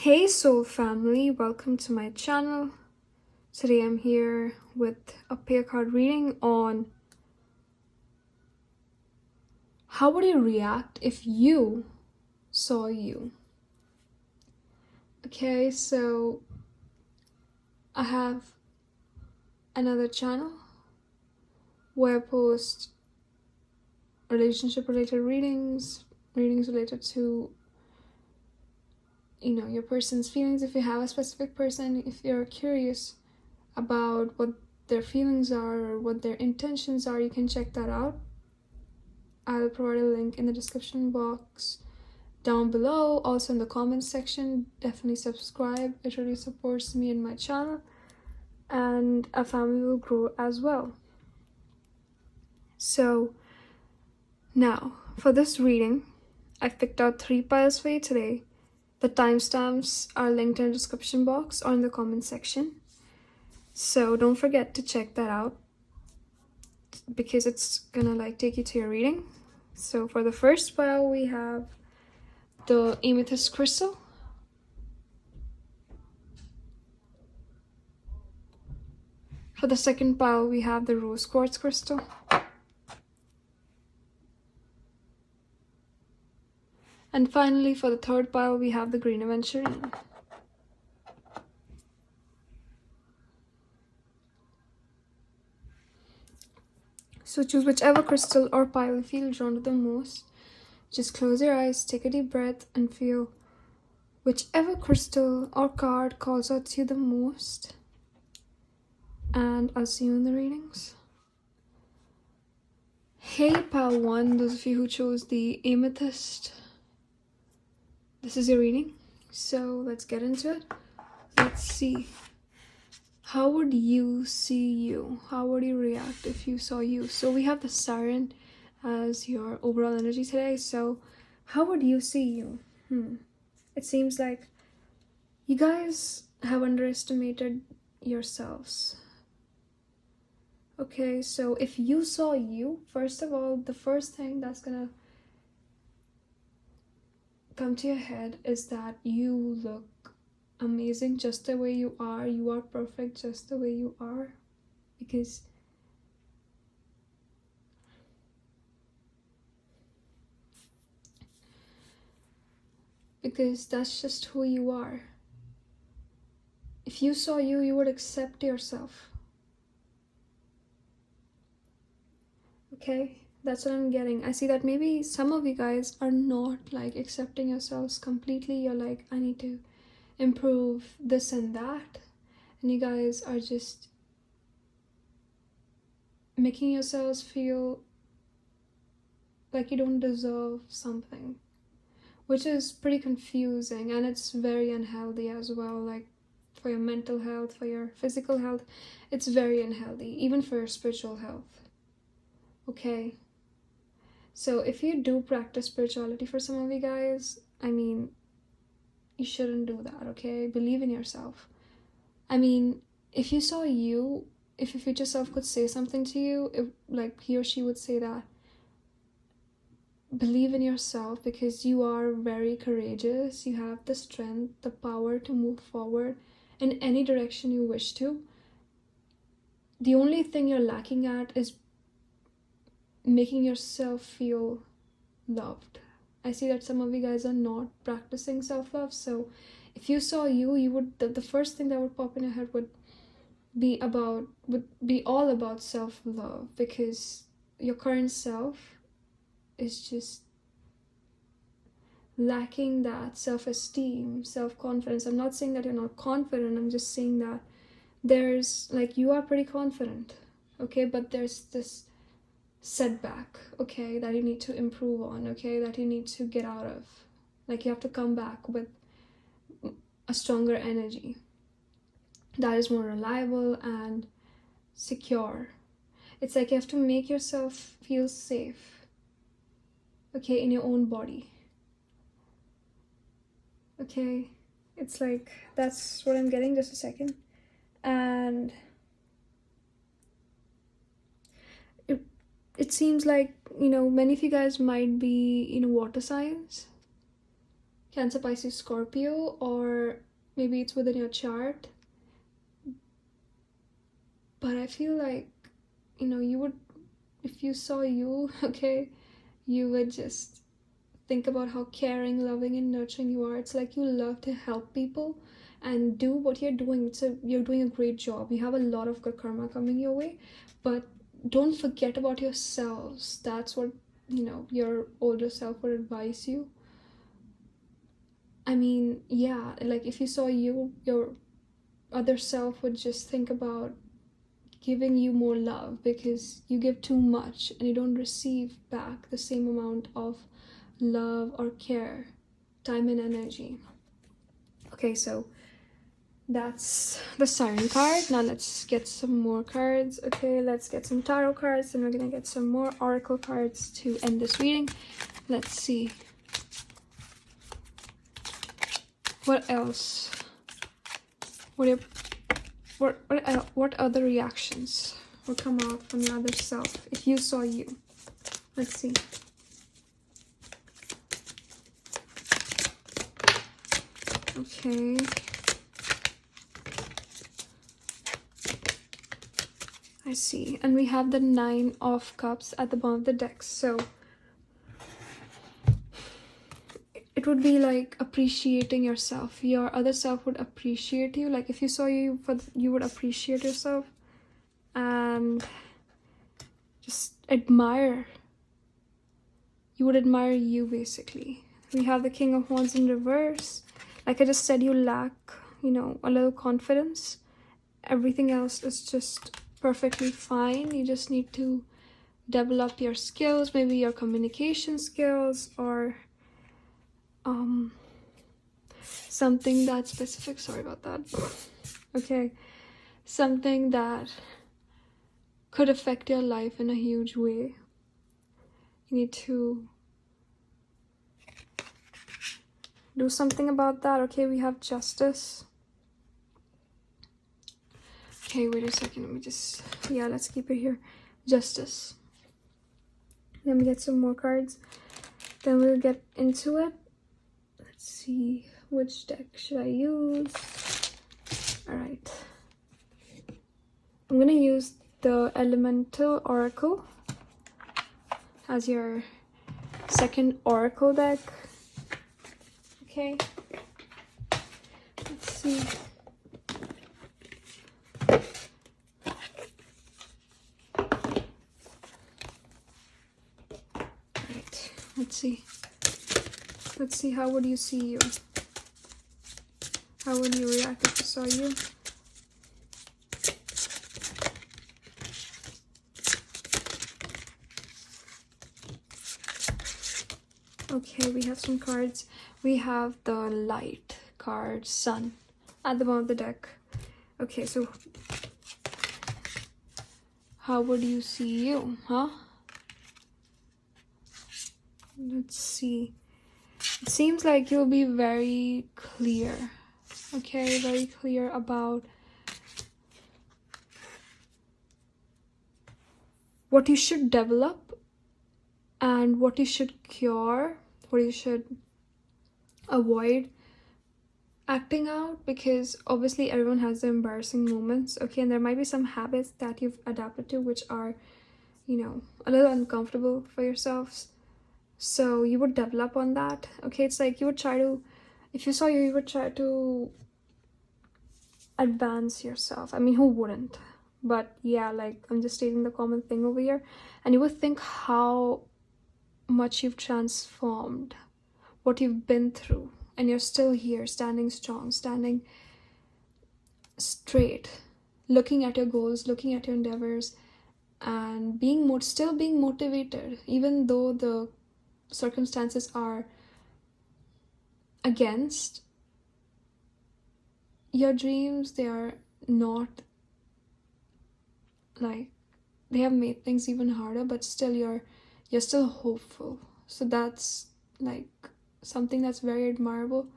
Hey soul family, welcome to my channel. Today I'm here with a pair card reading on how would you react if you saw you. Okay, so I have another channel where I post relationship related readings related to your person's feelings. If you have a specific person, if you're curious about what their feelings are or what their intentions are, you can check that out. I'll provide a link in the description box down below, also in the comments section. Definitely subscribe, it really supports me and my channel, and our family will grow as well. So now for this reading, I've picked out 3 piles for you today. The timestamps are linked in the description box or in the comment section, so don't forget to check that out because it's gonna take you to your reading. So for the first pile we have the Amethyst crystal. For the second pile we have the rose quartz crystal. And finally for the third pile we have the green Aventurine. So choose whichever crystal or pile you feel drawn to the most. Just close your eyes, take a deep breath, and feel whichever crystal or card calls out to you the most. And I'll see you in the readings. Hey pile 1, those of you who chose the Amethyst, this is your reading. So let's get into it. Let's see. How would you see you? How would you react if you saw you? So we have the Siren as your overall energy today. So how would you see you? It seems like you guys have underestimated yourselves. Okay, so if you saw you, first of all, the first thing that's gonna come to your head is that you look amazing just the way you are. You are perfect just the way you are, because that's just who you are. If you saw you, you would accept yourself. Okay, that's what I'm getting. I see that maybe some of you guys are not accepting yourselves completely. You're like, I need to improve this and that, and you guys are just making yourselves feel like you don't deserve something, which is pretty confusing, and it's very unhealthy as well. For your mental health, for your physical health, it's very unhealthy, even for your spiritual health. Okay, so if you do practice spirituality, for some of you guys, you shouldn't do that. Okay, believe in yourself. If you saw you, if your future self could say something to you, he or she would say that believe in yourself, because you are very courageous. You have the strength, the power to move forward in any direction you wish to. The only thing you're lacking at is making yourself feel loved. I see that some of you guys are not practicing self-love. So if you saw you, you would, the first thing that would pop in your head would be all about self-love, because your current self is just lacking that self-esteem, self-confidence. I'm not saying that you're not confident, I'm just saying that there's you are pretty confident, okay, but there's this setback, okay, that you need to improve on, okay, that you need to get out of. You have to come back with a stronger energy that is more reliable and secure. It's you have to make yourself feel safe, okay, in your own body. Okay, it's that's what I'm getting. Just a second. And it seems many of you guys might be water signs. Cancer, Pisces, Scorpio, or maybe it's within your chart. But I feel like, you know, you would, if you saw you, okay, you would just think about how caring, loving, and nurturing you are. It's like you love to help people and do what you're doing. You're doing a great job. You have a lot of good karma coming your way, but don't forget about yourselves. That's what, you know, your older self would advise you. I mean, yeah, like if you saw you, your other self would just think about giving you more love, because you give too much and you don't receive back the same amount of love or care, time and energy. Okay, so that's the Siren card. Now let's get some more cards. Okay, let's get some tarot cards, and we're gonna get some more oracle cards to end this reading. Let's see. What else? What other reactions will come out from your other self if you saw you? Let's see. Okay. I see. And we have the 9 of Cups at the bottom of the deck. So it would be like appreciating yourself. Your other self would appreciate you. Like if you saw you, you would appreciate yourself and just admire. You would admire you, basically. We have the King of Wands in reverse. Like I just said, you lack, you know, a little confidence. Everything else is just perfectly fine. You just need to develop your skills, maybe your communication skills, or something that's specific. Sorry about that. Okay, something that could affect your life in a huge way. You need to do something about that. Okay, we have Justice. Okay, wait a second. Let me just, yeah, let's keep it here. Justice. Let me get some more cards. Then we'll get into it. Let's see, which deck should I use? All right. I'm gonna use the Elemental Oracle as your second oracle deck. Okay. Let's see. Alright, let's see. Let's see, how would you see you? How would you react if you saw you? Okay, we have some cards. We have the Light card, Sun, at the bottom of the deck. Okay, so how would you see you, huh? Let's see. It seems like you'll be very clear. Okay, very clear about what you should develop and what you should cure, what you should avoid acting out, because obviously everyone has their embarrassing moments. Okay, and there might be some habits that you've adapted to which are, you know, a little uncomfortable for yourselves. So you would develop on that. Okay, it's like you would try to, if you saw you, you would try to advance yourself. I mean, who wouldn't? But yeah, like I'm just stating the common thing over here. And you would think how much you've transformed, what you've been through, and you're still here, standing strong, standing straight, looking at your goals, looking at your endeavors, and still being motivated, even though the circumstances are against your dreams. They are not, like, they have made things even harder, but still you're still hopeful. So that's like something that's very admirable,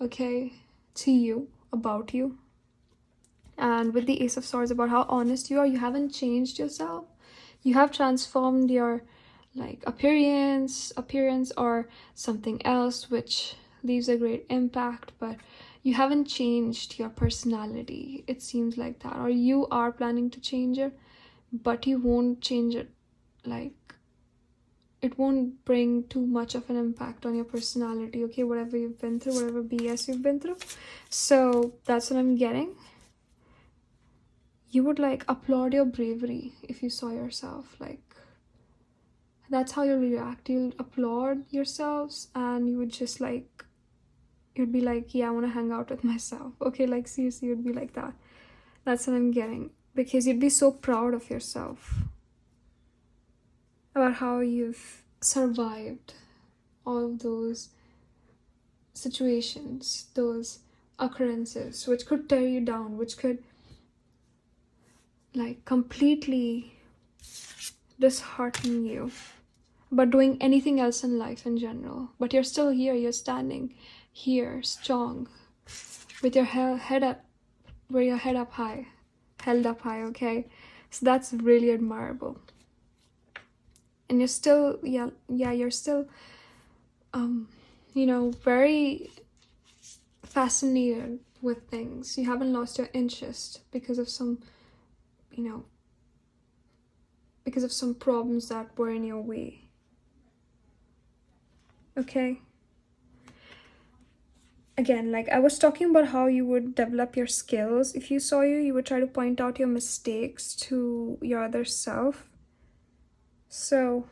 okay, to you, about you. And with the Ace of Swords, about how honest you are. You haven't changed yourself. You have transformed your like appearance or something else which leaves a great impact, but you haven't changed your personality. It seems like that. Or you are planning to change it, but you won't change it, like, it won't bring too much of an impact on your personality, okay? Whatever you've been through, whatever BS you've been through. So that's what I'm getting. You would like applaud your bravery if you saw yourself, like, that's how you'll react. You'll applaud yourselves, and you would just like, you'd be like, yeah, I want to hang out with myself, okay? Like, seriously, you'd be like that. That's what I'm getting, because you'd be so proud of yourself about how you've survived all of those situations, those occurrences, which could tear you down, which could like completely dishearten you about doing anything else in life in general. But you're still here, you're standing here strong with your head up, where your head up high, held up high, okay? So that's really admirable. And you're still, you're still very fascinated with things. You haven't lost your interest because of some problems that were in your way, okay? Again, like I was talking about how you would develop your skills. If you saw you would try to point out your mistakes to your other self. So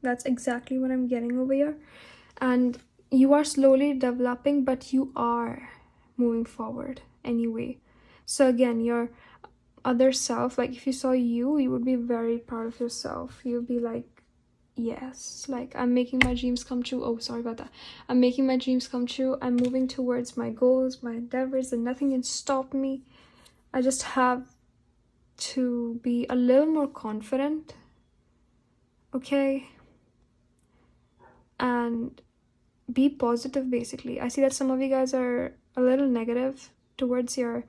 that's exactly what I'm getting over here. And you are slowly developing, but you are moving forward anyway. So again, your other self, like if you saw you would be very proud of yourself. You'd be like, yes, like I'm making my dreams come true. Oh, sorry about that. I'm making my dreams come true. I'm moving towards my goals, my endeavors, and nothing can stop me. I just have to be a little more confident, okay? And be positive, basically. I see that some of you guys are a little negative towards your,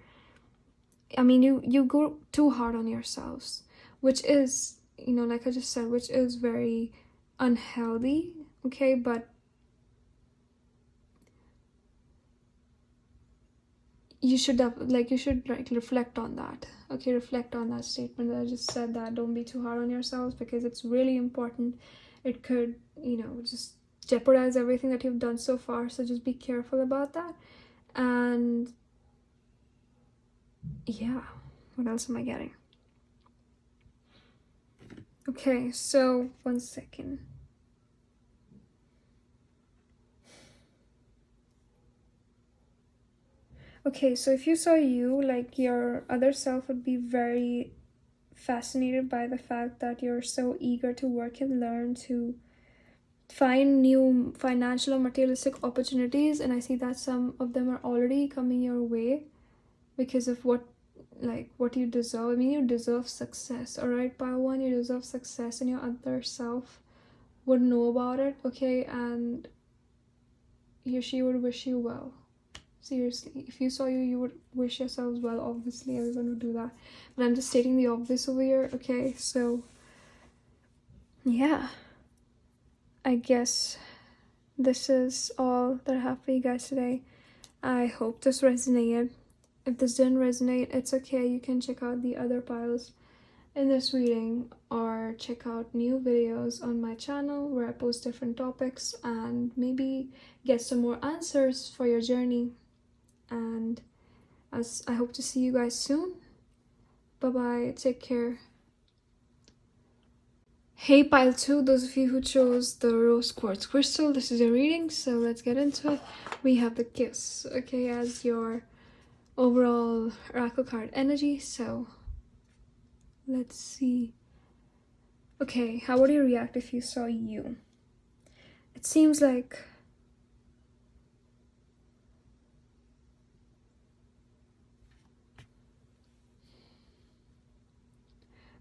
you go too hard on yourselves, which is, like I just said, which is very unhealthy, okay? But you should reflect on that, okay? Reflect on that statement that I just said, that don't be too hard on yourselves, because it's really important. It could, just jeopardize everything that you've done so far. So just be careful about that. And yeah, what else am I getting? Okay, so 1 second. Okay, so if you saw you, like your other self would be very fascinated by the fact that you're so eager to work and learn, to find new financial or materialistic opportunities. And I see that some of them are already coming your way because of what you deserve. You deserve success, all right, Pile One? You deserve success, and your other self would know about it, okay? And he or she would wish you well. Seriously, if you saw you would wish yourselves well. Obviously, everyone would do that, but I'm just stating the obvious over here, okay? So yeah, I guess this is all that I have for you guys today. I hope this resonated. If this didn't resonate, it's okay. You can check out the other piles in this reading, or check out new videos on my channel where I post different topics and maybe get some more answers for your journey. And I hope to see you guys soon. Bye bye, take care. Hey Pile 2, those of you who chose the rose quartz crystal, this is your reading, so let's get into it. We have the kiss, okay, as your overall oracle card energy. So let's see. Okay, how would you react if you saw you? It seems like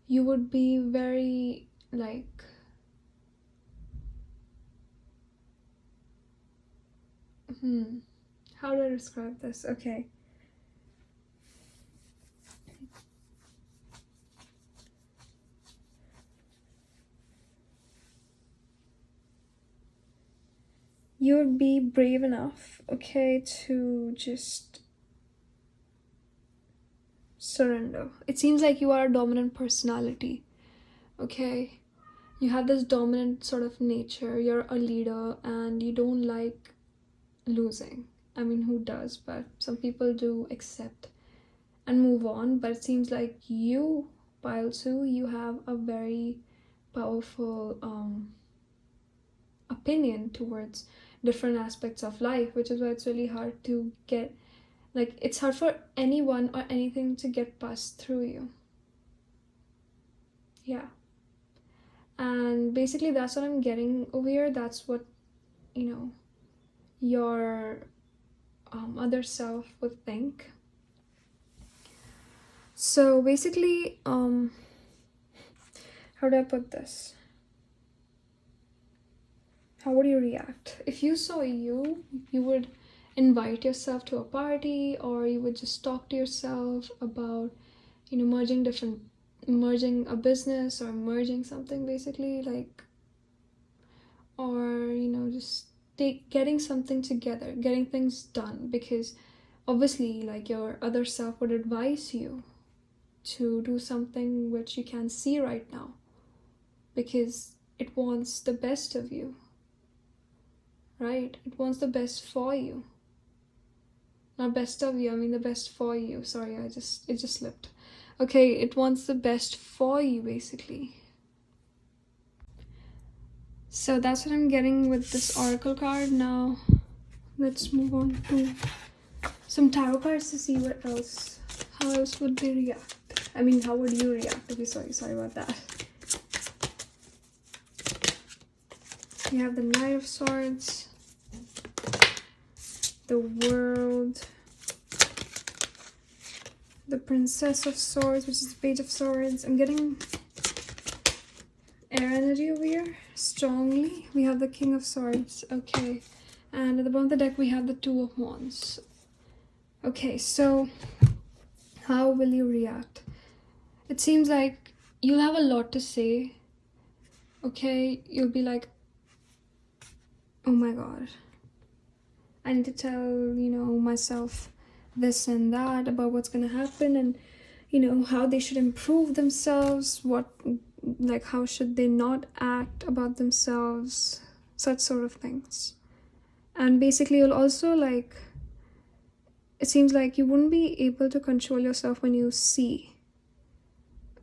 you would be very like how do I describe this? Okay, you would be brave enough, okay, to just surrender. It seems like you are a dominant personality, okay? You have this dominant sort of nature. You're a leader and you don't like losing. I mean, who does? But some people do accept and move on. But it seems like you, Pile 2, you have a very powerful opinion towards different aspects of life, which is why it's really hard to get, like, it's hard for anyone or anything to get past through you. Yeah. And basically that's what I'm getting over here. That's what, you know, your other self would think. So basically, how do I put this? How would you react? If you saw you would invite yourself to a party, or you would just talk to yourself about, you know, merging a business or merging something, basically, like, or, you know, just getting something together, getting things done, because obviously, like, your other self would advise you to do something which you can't see right now, because it wants the best of you, right? It wants the best for you. Not best of you, I mean the best for you. Sorry, it just slipped. Okay, it wants the best for you, basically. So that's what I'm getting with this oracle card. Now let's move on to some tarot cards to see what else, how else would they react. I mean, how would you react if you saw you? Sorry about that. We have the Knight of Swords, the World, the Princess of Swords, which is the Page of Swords. I'm getting air energy over here strongly. We have the King of Swords, okay, and at the bottom of the deck we have the Two of Wands. Okay, so how will you react? It seems like you'll have a lot to say, okay? You'll be like, oh my god, I need to tell, you know, myself this and that about what's gonna happen, and, you know, how they should improve themselves, what, like, how should they not act about themselves, such sort of things. And basically you'll also, like, it seems like you wouldn't be able to control yourself when you see,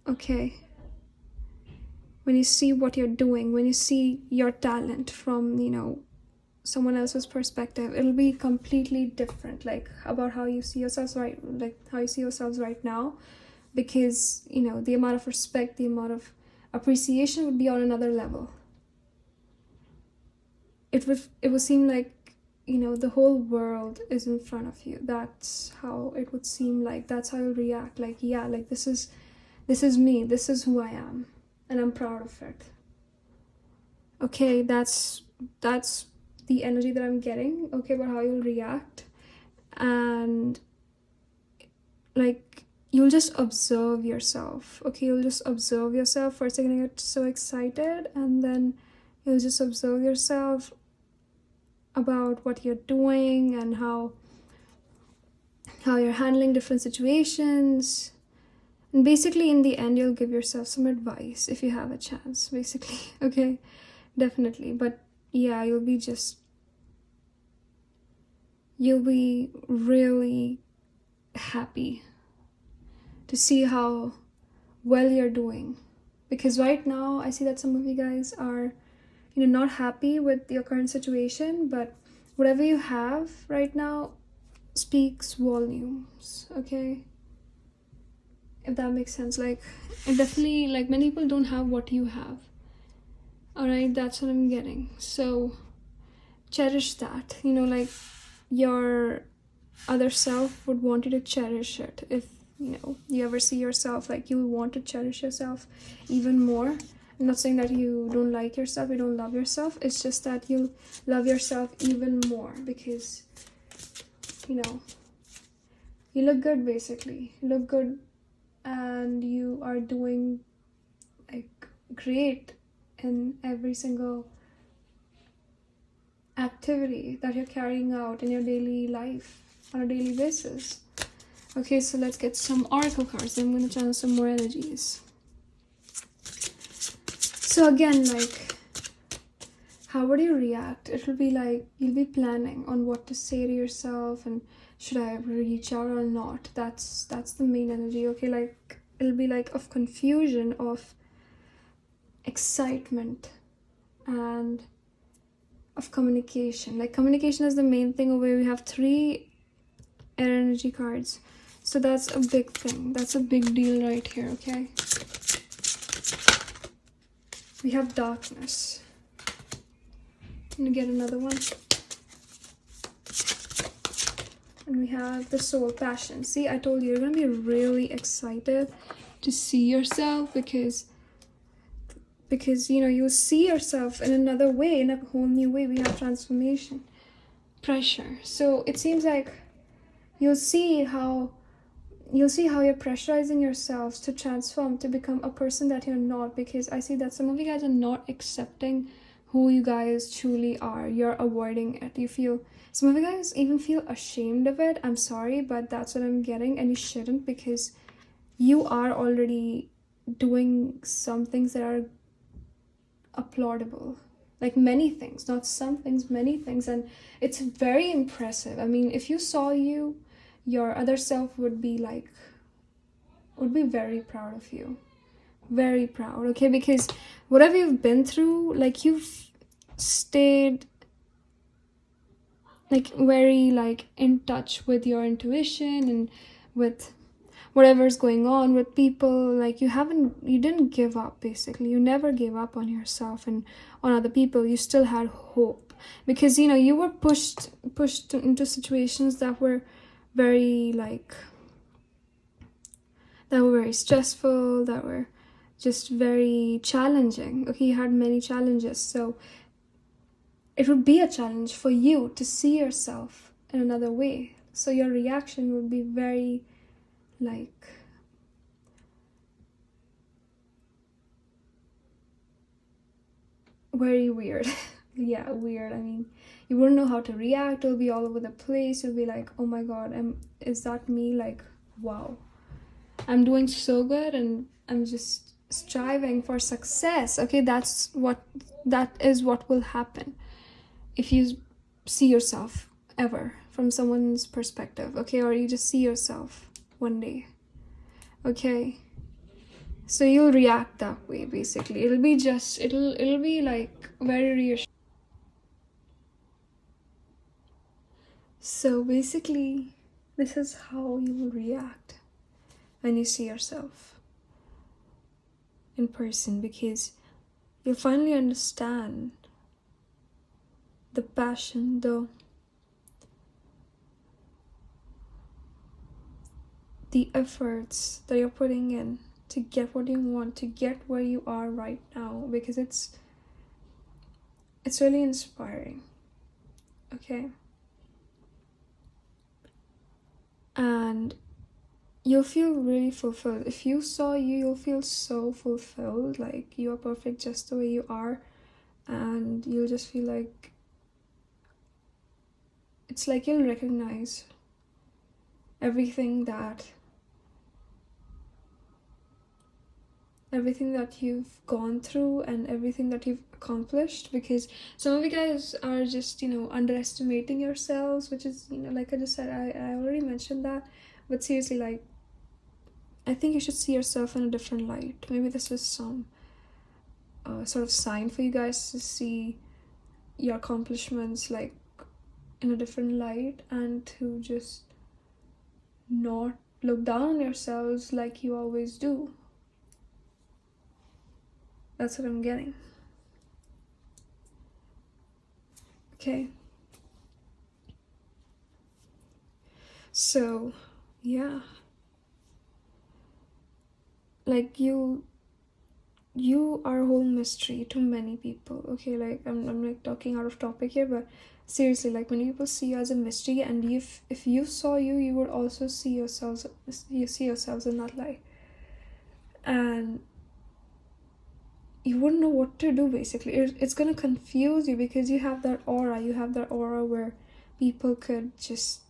okay, when you see what you're doing, when you see your talent from, you know, someone else's perspective, it'll be completely different, like, about how you see yourselves right, like how you see yourselves right now, because, you know, the amount of respect, the amount of appreciation would be on another level. It would seem like, you know, the whole world is in front of you. That's how it would seem like. That's how you react, like, yeah, like, this is me, this is who I am, and I'm proud of it. Okay, that's the energy that I'm getting, okay, about how you'll react. And, like, you'll just observe yourself, okay? You'll just observe yourself. For a second you get so excited, and then you'll just observe yourself about what you're doing and how you're handling different situations. And basically in the end you'll give yourself some advice if you have a chance, basically, okay? Definitely. But yeah, you'll be really happy to see how well you're doing, because right now I see that some of you guys are, you know, not happy with your current situation, but whatever you have right now speaks volumes, okay? If that makes sense. Like, it definitely, like, many people don't have what you have, all right? That's what I'm getting. So cherish that, you know, like, your other self would want you to cherish it. If, you know, you ever see yourself, like, you'll want to cherish yourself even more. I'm not saying that you don't like yourself, you don't love yourself. It's just that you love yourself even more, because, you know, you look good, basically. You look good, and you are doing, like, great in every single activity that you're carrying out in your daily life on a daily basis. Okay, so let's get some oracle cards. I'm going to channel some more energies. So again, like, how would you react? It will be like you'll be planning on what to say to yourself and should I reach out or not. That's the main energy. Okay, like it'll be like of confusion, of excitement, and of communication. Like communication is the main thing over here. We have 3 air energy cards. So that's a big thing. That's a big deal right here, okay? We have darkness. I'm gonna get another one. And we have the soul, passion. See, I told you, you're gonna be really excited to see yourself because you know, you'll see yourself in another way, in a whole new way. We have transformation, pressure. So it seems like you'll see how you're pressurizing yourselves to transform, to become a person that you're not, because I see that some of you guys are not accepting who you guys truly are. You're avoiding it. You feel, some of you guys even feel ashamed of it. I'm sorry, but that's what I'm getting, and you shouldn't, because you are already doing some things that are applaudable. Like many things, not some things, many things, and it's very impressive. I mean, if you saw you, your other self would be very proud of you. Very proud, okay? Because whatever you've been through, like you've stayed like very like in touch with your intuition and with whatever's going on with people. Like you didn't give up. Basically, you never gave up on yourself and on other people. You still had hope, because you know you were pushed into situations that were very stressful, that were just very challenging. Okay, you had many challenges, so it would be a challenge for you to see yourself in another way. So your reaction would be very very weird. Yeah, weird. I mean, you wouldn't know how to react. It'll be all over the place. You'll be like, oh my god, is that me? Like, wow, I'm doing so good and I'm just striving for success. Okay, that is what will happen if you see yourself ever from someone's perspective, okay? Or you just see yourself one day, okay? So you'll react that way, basically. It'll be like very reassuring. So basically, this is how you will react when you see yourself in person, because you'll finally understand the passion, the efforts that you're putting in to get what you want, to get where you are right now, because it's really inspiring, okay? And you'll feel really fulfilled. If you saw you, you'll feel so fulfilled, like you are perfect just the way you are, and you'll just feel like it's like you'll recognize everything that you've gone through and everything that you've accomplished, because some of you guys are just, you know, underestimating yourselves, which is, you know, like I just said, I already mentioned that, but seriously, like, I think you should see yourself in a different light. Maybe this is some sort of sign for you guys to see your accomplishments like in a different light, and to just not look down on yourselves like you always do. That's what I'm getting. Okay. So, yeah. Like you are a whole mystery to many people. Okay, like I'm like talking out of topic here, but seriously, like when people see you as a mystery, and if you saw you, you would also see yourselves in that light. And you wouldn't know what to do. Basically, it's gonna confuse you, because you have that aura where people could just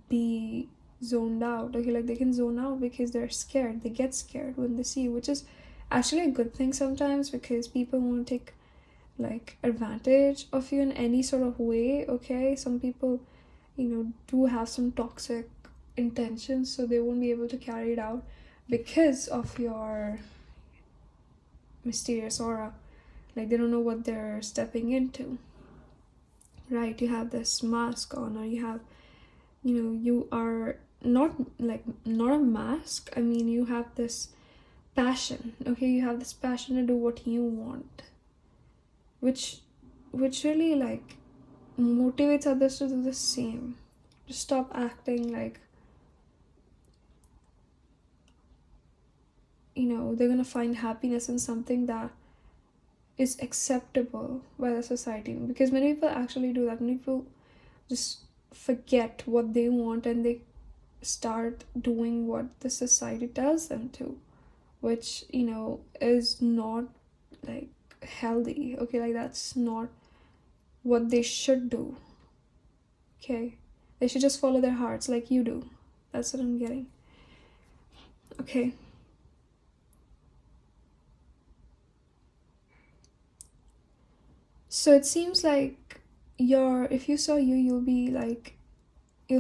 be zoned out. Okay, like they can zone out because they're scared. They get scared when they see you, which is actually a good thing sometimes, because people want to take like advantage of you in any sort of way. Okay, some people, do have some toxic intentions, so they won't be able to carry it out because of your mysterious aura. Like they don't know what they're stepping into, right? You have this mask on, or you have, you are not not a mask. I mean, you have this passion. Okay, you have this passion to do what you want, which really like motivates others to do the same. Just stop acting like they're gonna find happiness in something that is acceptable by the society, because many people actually do that. Many people just forget what they want and they start doing what the society tells them to, which is not like healthy. Okay, like that's not what they should do. Okay, they should just follow their hearts like you do. That's what I'm getting. Okay, so it seems like if you saw you, you'll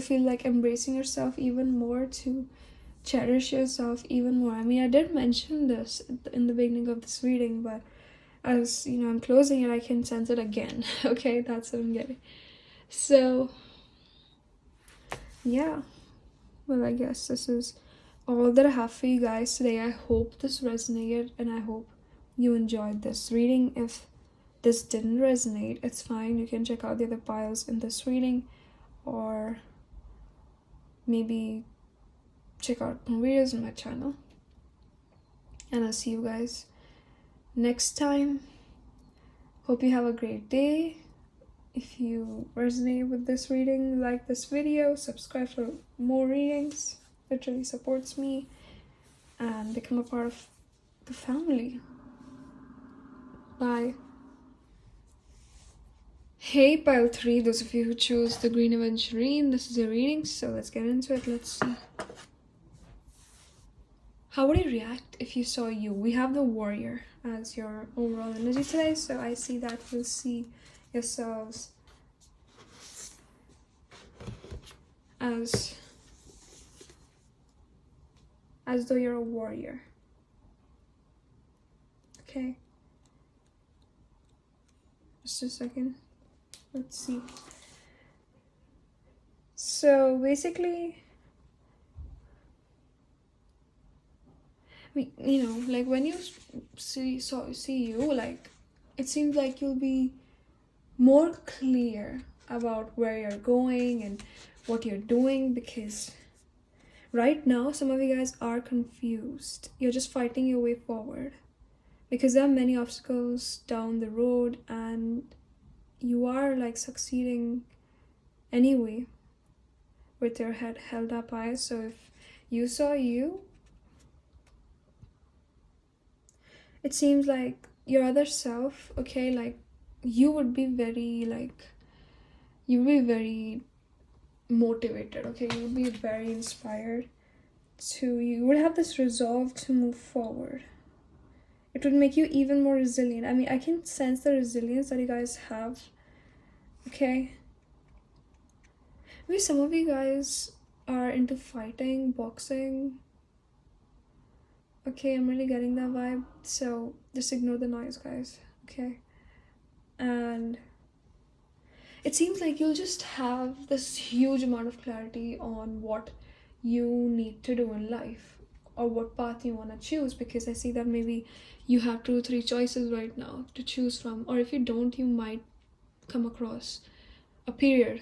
feel like embracing yourself even more, to cherish yourself even more. I mean, I did mention this in the beginning of this reading, but as I'm closing it, I can sense it again. Okay, that's what I'm getting. So yeah, well, I guess this is all that I have for you guys today. I hope this resonated, and I hope you enjoyed this reading. If this didn't resonate, it's fine. You can check out the other piles in this reading, or maybe check out more videos on my channel. And I'll see you guys next time. Hope you have a great day. If you resonate with this reading, like this video, subscribe for more readings. It really supports me, and become a part of the family. Bye. Hey pile 3, those of you who chose the green Aventurine, this is a reading, so let's get into it. Let's see. How would you react if you saw you? We have the warrior as your overall energy today, so I see that you'll see yourselves as though you're a warrior. Okay, just a second. Let's see. So basically, like when you see you, like it seems like you'll be more clear about where you're going and what you're doing, because right now some of you guys are confused. You're just fighting your way forward because there are many obstacles down the road, and you are like succeeding anyway with your head held up high. So if you saw you, it seems like your other self, okay, like you would be very motivated, okay, you would be very inspired you would have this resolve to move forward. It would make you even more resilient. I mean, I can sense the resilience that you guys have. Okay, maybe some of you guys are into fighting, boxing. Okay, I'm really getting that vibe, so just ignore the noise, guys. Okay, and it seems like you'll just have this huge amount of clarity on what you need to do in life, or what path you want to choose, because I see that maybe you have 2 or 3 choices right now to choose from, or if you don't, you might come across a period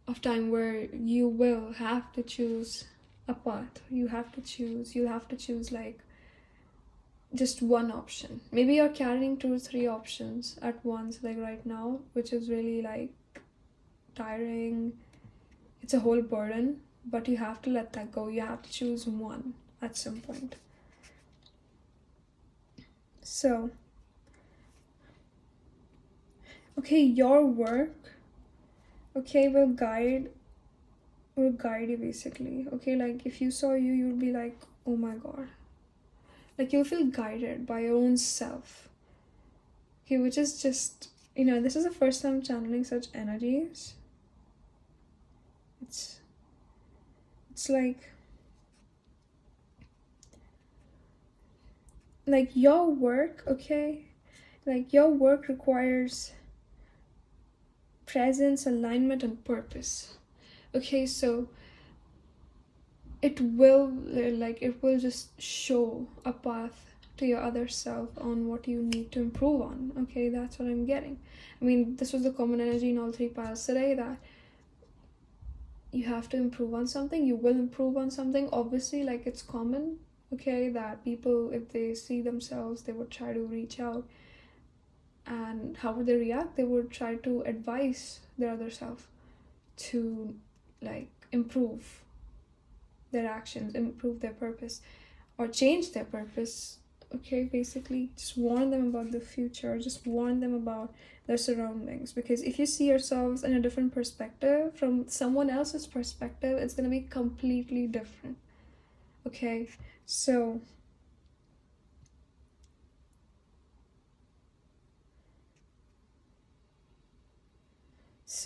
of time where you will have to choose a path. You'll have to choose like just one option. Maybe you're carrying 2 or 3 options at once, like right now, which is really like tiring. It's a whole burden, but you have to let that go. You have to choose one at some point. So, okay, your work, okay, will guide you basically. Okay, like if you saw you, you'll be like, oh my god. Like you'll feel guided by your own self. Okay, which is just, this is the first time channeling such energies. It's like your work, okay? Like your work requires presence, alignment, and purpose. Okay, so it will just show a path to your other self on what you need to improve on. Okay, that's what I'm getting. I mean, this was the common energy in all three piles today, that you have to improve on something, you will improve on something. Obviously, like, it's common, okay, that people, if they see themselves, they would try to reach out. And how would they react? They would try to advise their other self to, like, improve their actions, improve their purpose, or change their purpose. Okay, basically just warn them about the future, just warn them about their surroundings, because if you see yourselves in a different perspective from someone else's perspective, it's going to be completely different. Okay, so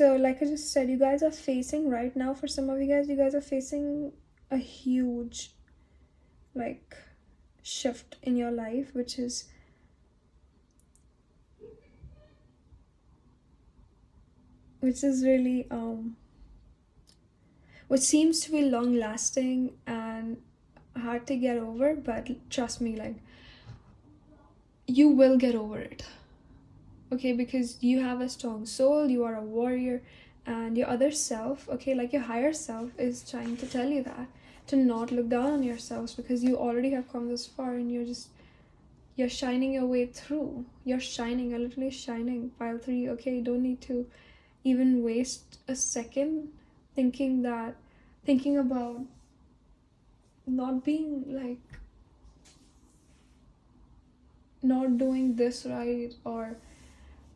like I just said, you guys are facing right now, for some of you guys are facing a huge, like, shift in your life, which is really which seems to be long lasting and hard to get over, but trust me, like, you will get over it. Okay, because you have a strong soul, you are a warrior, and your other self, okay, like your higher self, is trying to tell you that, to not look down on yourselves, because you already have come this far, and you're shining your way through. You're literally shining. Pile 3, okay, you don't need to even waste a second thinking about not being, like, not doing this right, or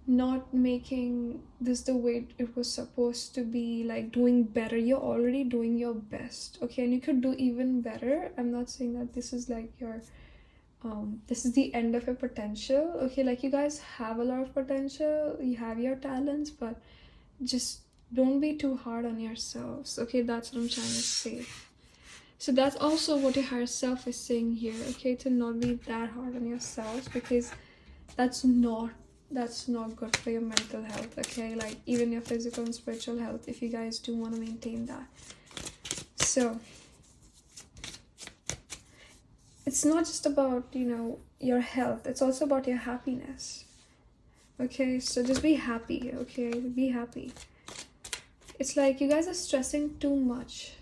not making this the way it was supposed to be, like doing better. You're already doing your best, okay, and you could do even better. I'm not saying that this is like your this is the end of your potential, okay, like you guys have a lot of potential, you have your talents, but just don't be too hard on yourselves, okay, that's what I'm trying to say. So that's also what your higher self is saying here, okay, to not be that hard on yourselves, because that's not good for your mental health, okay, like even your physical and spiritual health, if you guys do want to maintain that. So it's not just about, your health, it's also about your happiness, okay, so just be happy, okay, be happy. It's like you guys are stressing too much,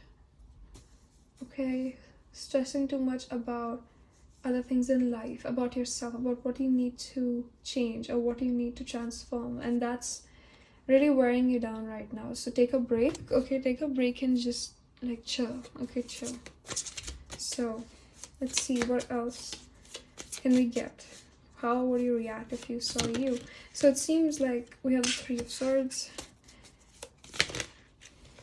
okay, stressing too much about other things in life, about yourself, about what you need to change or what you need to transform, and that's really wearing you down right now. So take a break, okay, take a break and just, like, chill, okay, chill. So let's see, what else can we get? How would you react if you saw you? So it seems like we have the 3 of Swords,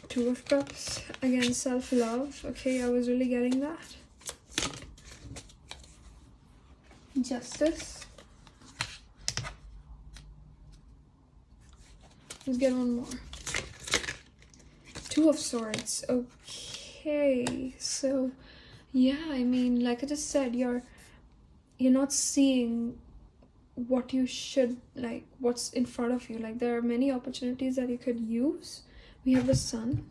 2 of Cups, again, self-love, okay, I was really getting that. Justice. Let's get one more. 2 of Swords. Okay, so yeah, I mean, like I just said, you're not seeing what you should, like, what's in front of you. Like, there are many opportunities that you could use. We have the Sun.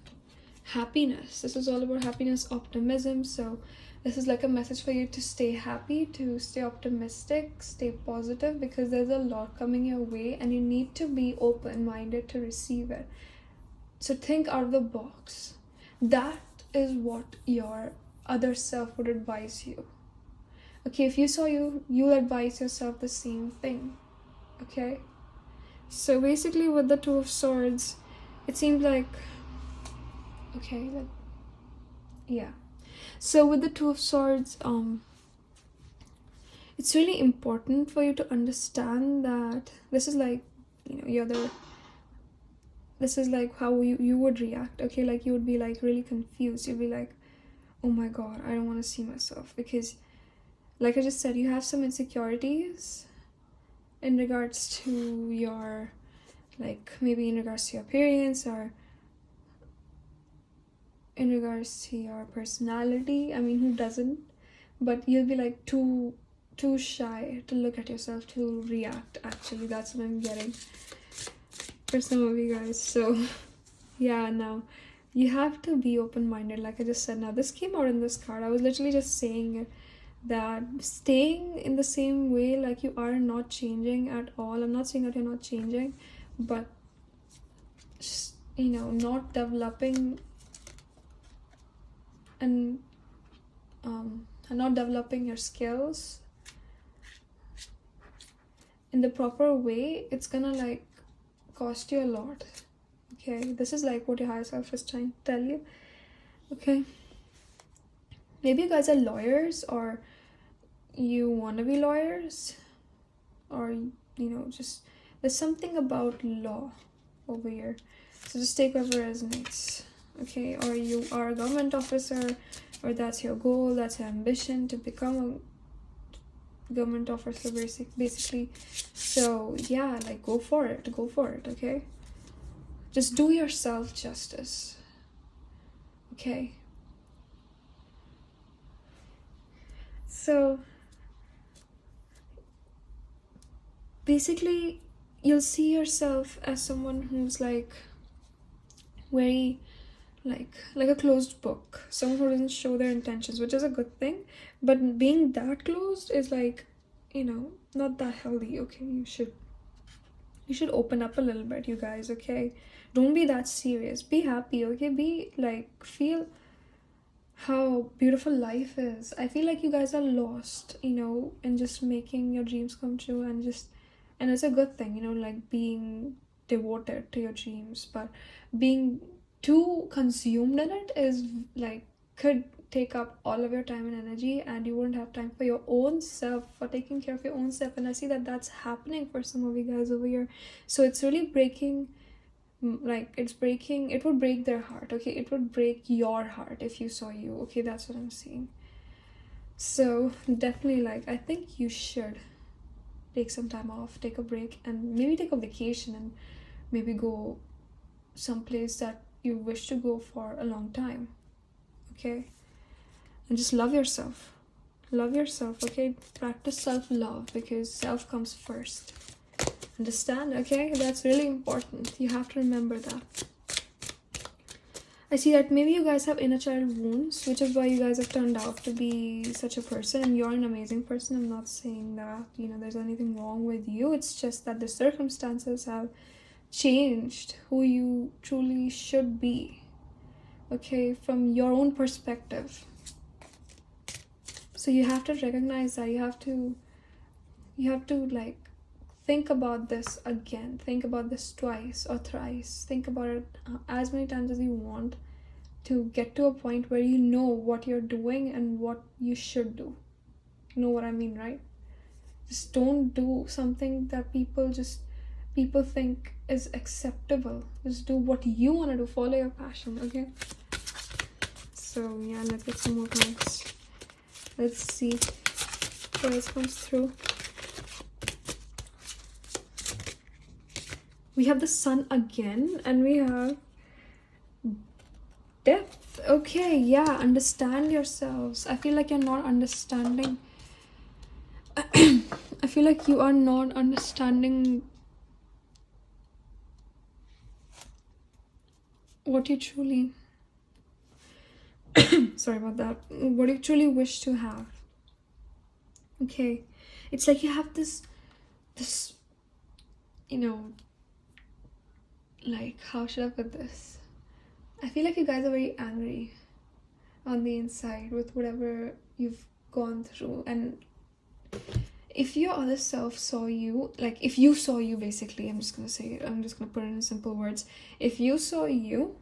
Happiness. This is all about happiness, optimism. So this is like a message for you to stay happy, to stay optimistic, stay positive, because there's a lot coming your way and you need to be open-minded to receive it. So think out of the box. That is what your other self would advise you. Okay, if you saw you, you'll advise yourself the same thing. Okay? So basically with the 2 of Swords, it seems like, okay, like, yeah. So with the 2 of Swords, it's really important for you to understand that this is like, this is like how you would react, okay? Like, you would be like really confused. You'd be like, oh my god, I don't want to see myself, because like I just said, you have some insecurities in regards to your, like, maybe in regards to your appearance, or in regards to your personality. I mean, who doesn't? But you'll be like too shy to look at yourself, to react. Actually, that's what I'm getting for some of you guys. So yeah, now you have to be open-minded, like I just said. Now this came out in this card. I was literally just saying it, that staying in the same way, like, you are not changing at all. I'm not saying that you're not changing, but just, not developing and not developing your skills in the proper way, it's gonna like cost you a lot. Okay, this is like what your higher self is trying to tell you. Okay, maybe you guys are lawyers, or you want to be lawyers, or just there's something about law over here, so just take whatever resonates. Okay, or you are a government officer, or that's your goal, that's your ambition, to become a government officer, basically. So yeah, like, go for it, okay? Just do yourself justice, okay? So basically, you'll see yourself as someone who's like very like a closed book, someone who doesn't show their intentions, which is a good thing. But being that closed is like, not that healthy. Okay, you should open up a little bit, you guys. Okay, don't be that serious. Be happy, okay? Be like, feel how beautiful life is. I feel like you guys are lost, in just making your dreams come true, and it's a good thing, like being devoted to your dreams. But being too consumed in it is like, could take up all of your time and energy, and you wouldn't have time for your own self, for taking care of your own self. And I see that that's happening for some of you guys over here. So it's really breaking, it would break their heart, okay? It would break your heart if you saw you, okay? That's what I'm seeing. So definitely, like, I think you should take some time off, take a break, and maybe take a vacation, and maybe go someplace that you wish to go for a long time, okay? And just love yourself, okay? Practice self-love, because self comes first. Understand? Okay, that's really important. You have to remember that. I see that maybe you guys have inner child wounds, which is why you guys have turned out to be such a person. And you're an amazing person. I'm not saying that there's anything wrong with you. It's just that the circumstances have changed who you truly should be, okay, from your own perspective. So you have to recognize that. You have to like, think about this again. Think about this twice or thrice. Think about it as many times as you want, to get to a point where you know what you're doing and what you should do. You know what I mean, right? Just don't do something that people think is acceptable. Just do what you want to do. Follow your passion, okay? So yeah, let's get some more cards. Let's see what else comes through. We have the Sun again, and we have Depth. Okay, yeah, understand yourselves. I feel like you're not understanding. I feel like you are not understanding what you truly sorry about that, what you truly wish to have. Okay, it's like you have this like, how should I put this? I feel like you guys are very angry on the inside with whatever you've gone through. And if your other self saw you, like, if you saw you, basically, I'm just gonna put it in simple words. If you saw you,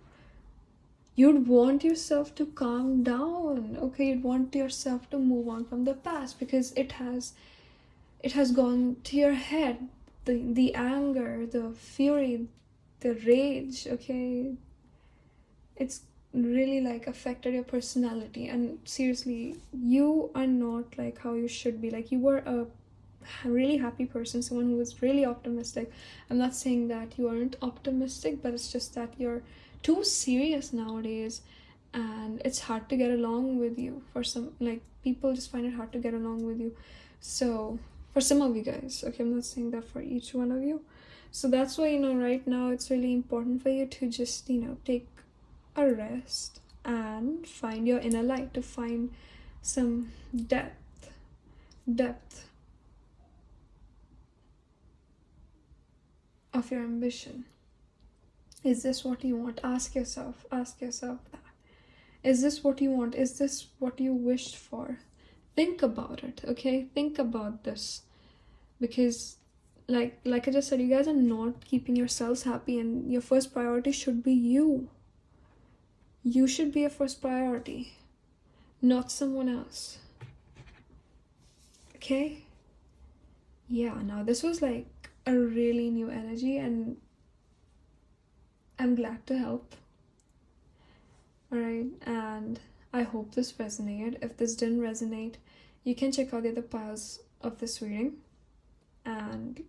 you'd want yourself to calm down, okay? You'd want yourself to move on from the past, because it has it has gone to your head. The anger, the fury, the rage, okay? It's really like affected your personality, and seriously, you are not like how you should be. Like, you were a really happy person, someone who was really optimistic. I'm not saying that you aren't optimistic, but it's just that you're too serious nowadays, and it's hard to get along with you. For some, like, people just find it hard to get along with you. So for some of you guys, okay, I'm not saying that for each one of you. So that's why, right now it's really important for you to just, take a rest and find your inner light, to find some depth of your ambition. Is this what you want? Ask yourself that. Is this what you want? Is this what you wished for? Think about it, okay? Think about this. Because like I just said, you guys are not keeping yourselves happy, and your first priority should be you. You should be your first priority, not someone else. Okay? Yeah, now this was like a really new energy, and I'm glad to help. Alright, and I hope this resonated. If this didn't resonate, you can check out the other piles of this reading, and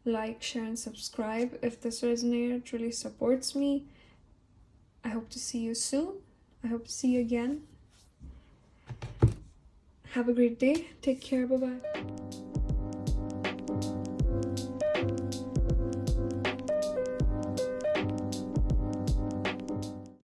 like, share, and subscribe if this resonated. It really supports me. I hope to see you soon. I hope to see you again. Have a great day. Take care. Bye-bye.